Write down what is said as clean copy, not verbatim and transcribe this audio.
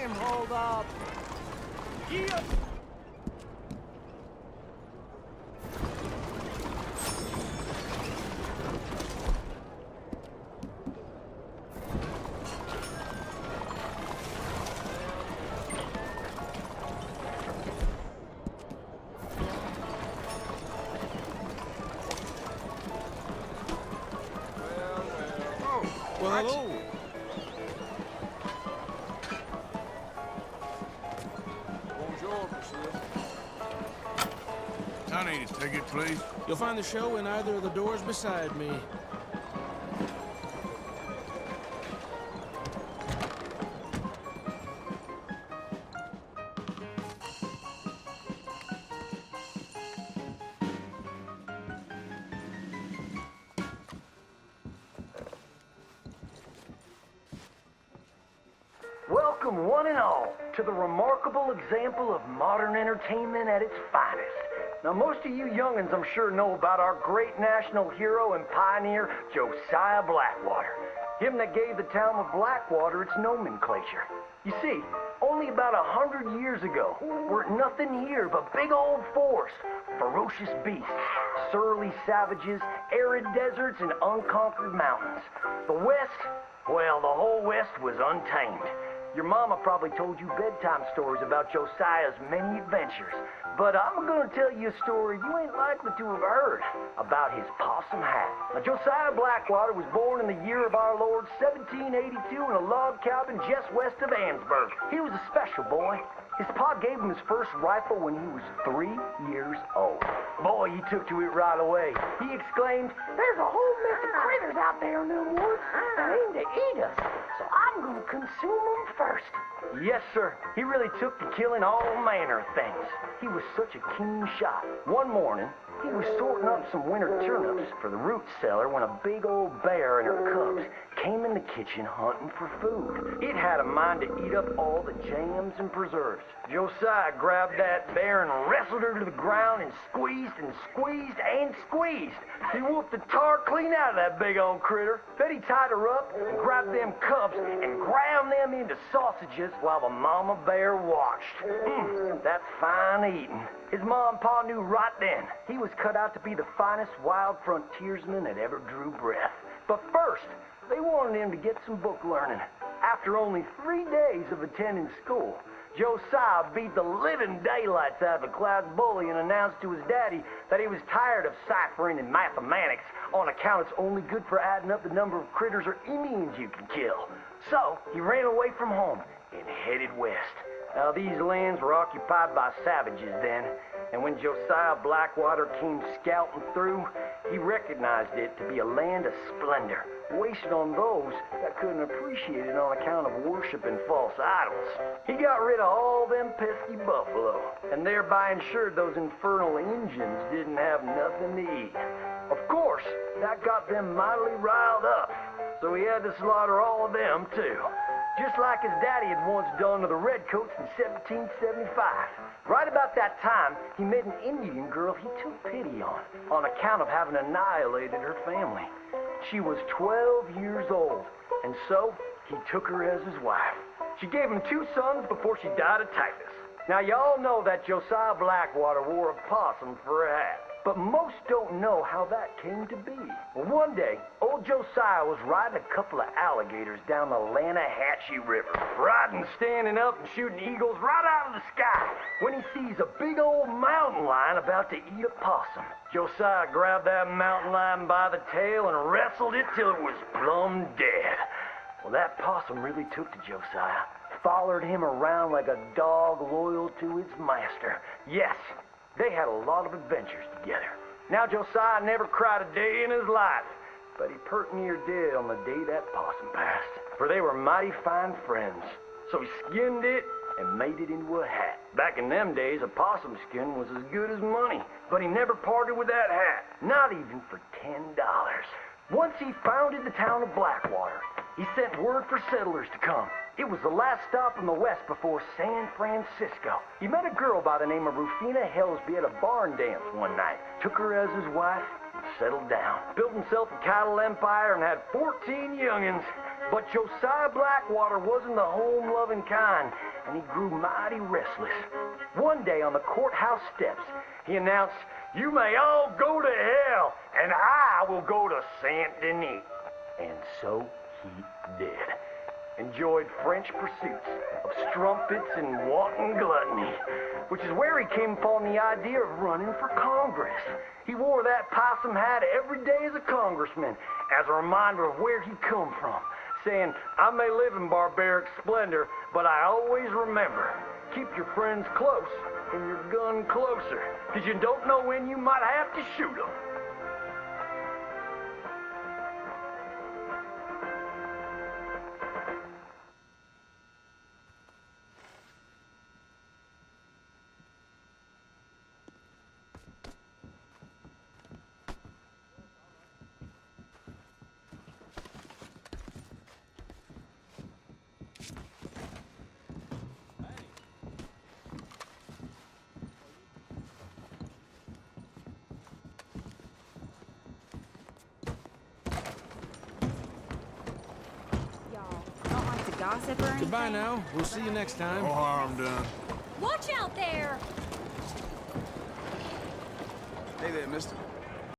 him hold up. Yeah. Well, hello. Bonjour, monsieur. Tony's ticket, please. You'll find the show in either of the doors beside me. Welcome, one and all, to the remarkable example of modern entertainment at its finest. Now, most of you young'uns, I'm sure, know about our great national hero and pioneer, Josiah Blackwater. Him that gave the town of Blackwater its nomenclature. You see, only about 100 years ago, weren't nothing here but big old forest, ferocious beasts, surly savages, arid deserts, and unconquered mountains. The West, well, the whole West was untamed. Your mama probably told you bedtime stories about Josiah's many adventures, but I'm gonna tell you a story you ain't likely to have heard about his possum hat. Now, Josiah Blackwater was born in the year of our Lord 1782 in a log cabin just west of Ansburg. He was a special boy. His pa gave him his first rifle when he was 3 years old. Boy, he took to it right away. He exclaimed, "There's a whole mess of critters out there in the woods that aim to eat us, so I'm gonna consume them first." Yes, sir. He really took to killing all manner of things. He was such a keen shot. One morning, he was sorting up some winter turnips for the root cellar when a big old bear and her cubs came in the kitchen hunting for food. It had a mind to eat up all the jams and preserves. Josiah grabbed that bear and wrestled her to the ground and squeezed and squeezed and squeezed. He whooped the tar clean out of that big old critter. Then he tied her up and grabbed them cubs and ground them into sausages while the mama bear watched. That's fine eating. His ma and pa knew right then he was cut out to be the finest wild frontiersman that ever drew breath. But first, they wanted him to get some book learning. After only 3 days of attending school, Josiah beat the living daylights out of the class bully and announced to his daddy that he was tired of ciphering and mathematics on account it's only good for adding up the number of critters or Indians you can kill. So he ran away from home and headed west. Now, these lands were occupied by savages then, and when Josiah Blackwater came scouting through, he recognized it to be a land of splendor, wasted on those that couldn't appreciate it on account of worshiping false idols. He got rid of all them pesky buffalo, and thereby ensured those infernal Injuns didn't have nothing to eat. Of course, that got them mightily riled up, so he had to slaughter all of them too. Just like his daddy had once done to the Redcoats in 1775. Right about that time, he met an Indian girl he took pity on account of having annihilated her family. She was 12 years old, and so he took her as his wife. She gave him 2 sons before she died of typhus. Now, y'all know that Josiah Blackwater wore a possum for a hat. But most don't know how that came to be. Well, one day, old Josiah was riding a couple of alligators down the Lanahatchee River. Riding, standing up, and shooting eagles right out of the sky when he sees a big old mountain lion about to eat a possum. Josiah grabbed that mountain lion by the tail and wrestled it till it was plumb dead. Well, that possum really took to Josiah. Followed him around like a dog loyal to its master. Yes, they had a lot of adventures together. Now, Josiah never cried a day in his life, but he pert near dead on the day that possum passed. For they were mighty fine friends. So he skinned it and made it into a hat. Back in them days, a possum skin was as good as money, but he never parted with that hat, not even for $10. Once he founded the town of Blackwater, he sent word for settlers to come. It was the last stop in the west before San Francisco. He met a girl by the name of Rufina Helsby at a barn dance one night, took her as his wife, and settled down. Built himself a cattle empire and had 14 youngins. But Josiah Blackwater wasn't the home-loving kind, and he grew mighty restless. One day on the courthouse steps, he announced, "You may all go to hell, and I will go to Saint Denis." And so he did. Enjoyed French pursuits of strumpets and wanton gluttony, which is where he came upon the idea of running for Congress. He wore that possum hat every day as a congressman, as a reminder of where he come from, saying, "I may live in barbaric splendor, but I always remember, keep your friends close and your gun closer, because you don't know when you might have to shoot them." Gossip or anything? Goodbye now. We'll see you next time. No harm done. Watch out there! Hey there, mister.